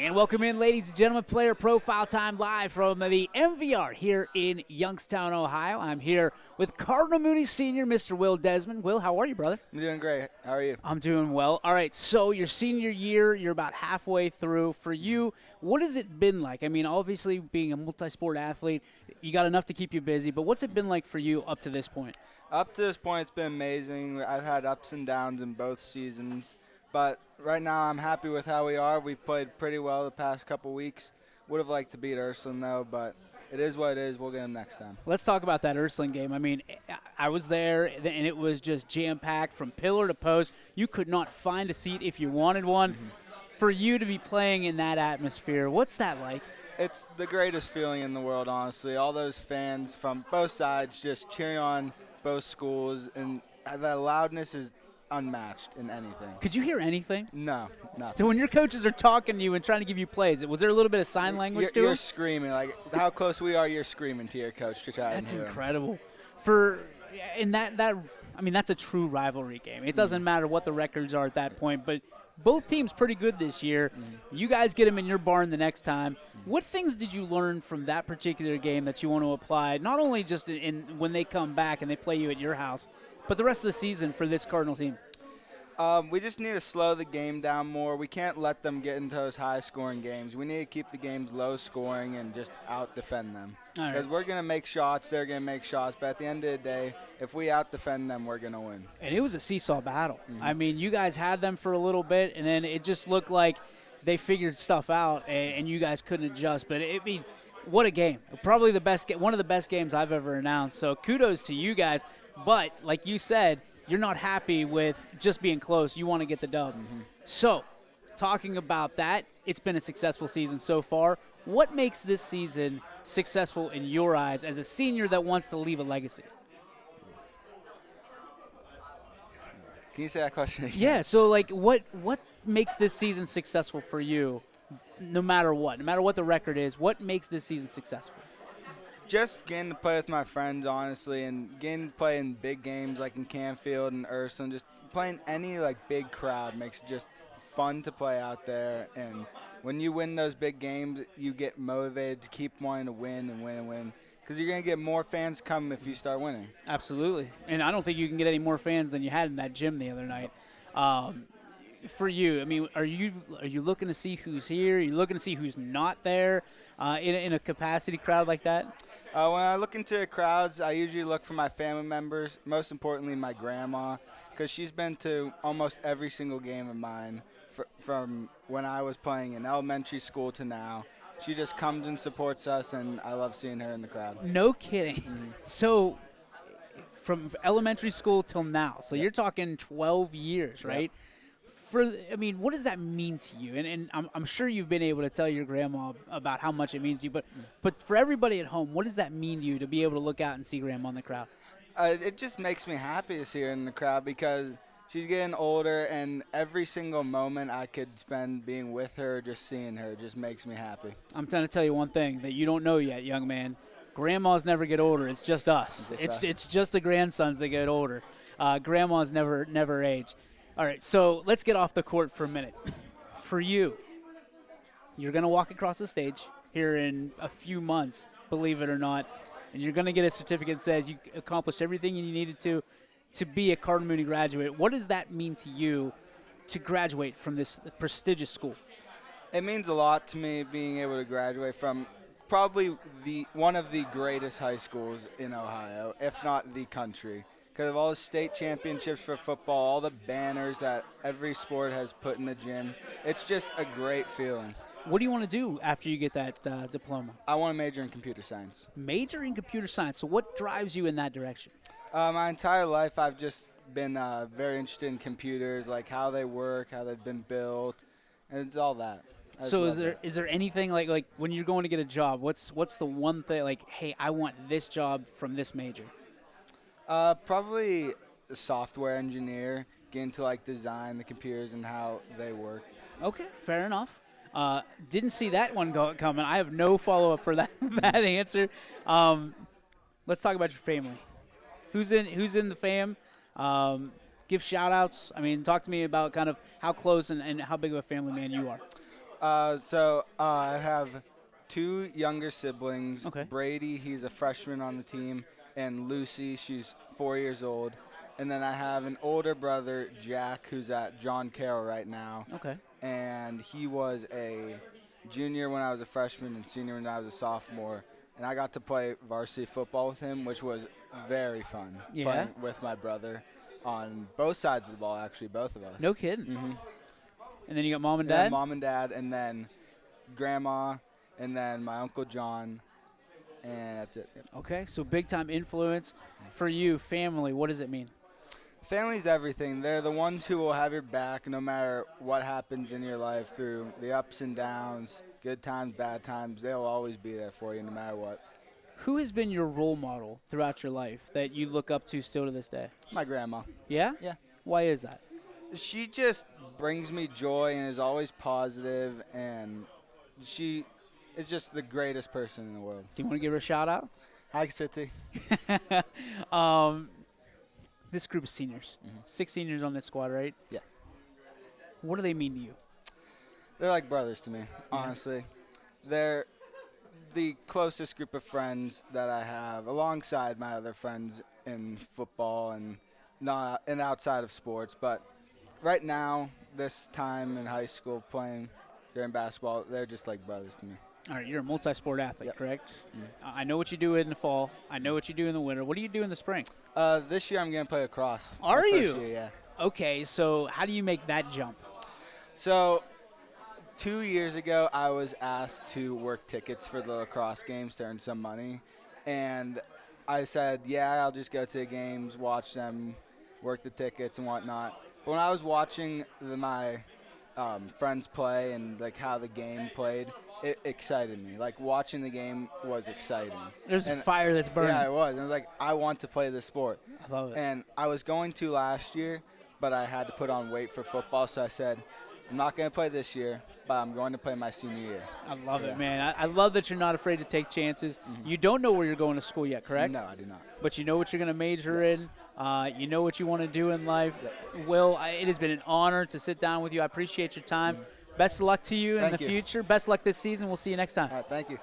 And welcome in, ladies and gentlemen, Player Profile Time live from the MVR here in Youngstown, Ohio. I'm here with Cardinal Mooney Sr., Mr. Will Desmond. Will, how are you, brother? I'm doing great. How are you? I'm doing well. All right, so your senior year, you're about halfway through. For you, what has it been like? I mean, obviously, being a multi-sport athlete, you got enough to keep you busy, but what's it been like for you up to this point? Up to this point, it's been amazing. I've had ups and downs in both seasons, but right now I'm happy with how we are. We've played pretty well the past couple weeks. Would have liked to beat Ursuline, though, but it is what it is. We'll get them next time. Let's talk about that Ursuline game. I mean, I was there, and it was just jam-packed from pillar to post. You could not find a seat if you wanted one. For you to be playing in that atmosphere, what's that like? It's the greatest feeling in the world, honestly. All those fans from both sides just cheering on both schools, and the loudness is unmatched in anything. Could you hear anything? No. So when your coaches are talking to you and trying to give you plays, was there a little bit of sign language to You're it? screaming. Like, how close we are, you're screaming to your coach to try and That's hear him. incredible. I mean, that's a true rivalry game. It doesn't matter what the records are at that point, but both teams pretty good this year. You guys get them in your barn the next time. What things did you learn from that particular game that you want to apply, not only just when they come back and they play you at your house, but the rest of the season for this Cardinal team? We just need to slow the game down more. We can't let them get into those high-scoring games. We need to keep the games low-scoring and just out-defend them. All right. Because we're going to make shots, they're going to make shots, but at the end of the day, if we out-defend them, we're going to win. And it was a seesaw battle. I mean, you guys had them for a little bit, and then it just looked like they figured stuff out, and you guys couldn't adjust. But what a game! Probably one of the best games I've ever announced. So kudos to you guys. But like you said, you're not happy with just being close. You want to get the dub. So, talking about that, it's been a successful season so far. What makes this season successful in your eyes as a senior that wants to leave a legacy? Can you say that question again? Yeah, so like what makes this season successful for you no matter what? No matter what the record is, what makes this season successful? Just getting to play with my friends, honestly, and getting to play in big games like in Canfield and Ursuline. Just playing any big crowd makes it just fun to play out there. And when you win those big games, you get motivated to keep wanting to win and win and win. Because you're going to get more fans come if you start winning. Absolutely. And I don't think you can get any more fans than you had in that gym the other night. For you, I mean, are you looking to see who's here? Are you looking to see who's not there in a capacity crowd like that? When I look into crowds, I usually look for my family members, most importantly my grandma, because she's been to almost every single game of mine from when I was playing in elementary school to now. She just comes and supports us, and I love seeing her in the crowd. No kidding. So from elementary school till now, so you're talking 12 years, right? Yep. What does that mean to you? And I'm sure you've been able to tell your grandma about how much it means to you, but for everybody at home, what does that mean to you to be able to look out and see grandma in the crowd? It just makes me happy to see her in the crowd because she's getting older, and every single moment I could spend being with her, just seeing her, just makes me happy. I'm trying to tell you one thing that you don't know yet, young man. Grandmas never get older. It's just us. It's just the grandsons that get older. Grandmas never age. All right, so let's get off the court for a minute. For you, you're going to walk across the stage here in a few months, believe it or not, and you're going to get a certificate that says you accomplished everything you needed to be a Cardinal Mooney graduate. What does that mean to you to graduate from this prestigious school? It means a lot to me being able to graduate from probably one of the greatest high schools in Ohio, if not the country. Because of all the state championships for football, all the banners that every sport has put in the gym, it's just a great feeling. What do you want to do after you get that diploma? I want to major in computer science. Major in computer science. So what drives you in that direction? My entire life I've just been very interested in computers, like how they work, how they've been built, and it's all that. So is there anything like when you're going to get a job, what's the one thing like, hey, I want this job from this major? Probably a software engineer, getting to design the computers and how they work. Okay, fair enough. Didn't see that one coming. I have no follow-up for that answer. Let's talk about your family. Who's in the fam? Give shout-outs. I mean, talk to me about kind of how close and how big of a family man you are. I have two younger siblings. Okay. Brady, he's a freshman on the team, and Lucy, she's 4 years old. And then I have an older brother, Jack, who's at John Carroll right now. Okay. And he was a junior when I was a freshman and senior when I was a sophomore. And I got to play varsity football with him, which was very fun. Yeah. Playing with my brother on both sides of the ball, actually, both of us. No kidding. Mm-hmm. And then you got mom and Yeah, dad? mom and dad, and then grandma, and then my Uncle John, and that's it. Yep. Okay, so big-time influence for you, family. What does it mean? Family's everything. They're the ones who will have your back no matter what happens in your life through the ups and downs, good times, bad times. They'll always be there for you no matter what. Who has been your role model throughout your life that you look up to still to this day? My grandma. Yeah? Yeah. Why is that? She just brings me joy and is always positive, and she is just the greatest person in the world. Do you want to give her a shout-out? Hi, City. This group of seniors, 6 seniors on this squad, right? Yeah. What do they mean to you? They're like brothers to me, honestly. They're the closest group of friends that I have, alongside my other friends in football and not and outside of sports. But right now, this time in high school playing during basketball, they're just like brothers to me. All right, you're a multi-sport athlete, Yep. correct? I know what you do in the fall. I know what you do in the winter. What do you do in the spring? This year I'm going to play lacrosse. Are My first you? year, yeah. Okay, so how do you make that jump? So 2 years ago, I was asked to work tickets for the lacrosse games to earn some money. And I said, yeah, I'll just go to the games, watch them, work the tickets and whatnot. But when I was watching my friends play and like how the game played, it excited me. Like watching the game was exciting. There's a fire that's burning. Yeah, it was. I was like, I want to play this sport. I love it. And I was going to last year, but I had to put on weight for football, so I said, I'm not going to play this year, but I'm going to play my senior year. I love it, man. I love that you're not afraid to take chances. You don't know where you're going to school yet, correct? No, I do not. But you know what you're going to major Yes. in. You know what you want to do in life. Will, it has been an honor to sit down with you. I appreciate your time. Best of luck to you in Thank the you. future. Best of luck this season. We'll see you next time. All right, thank you.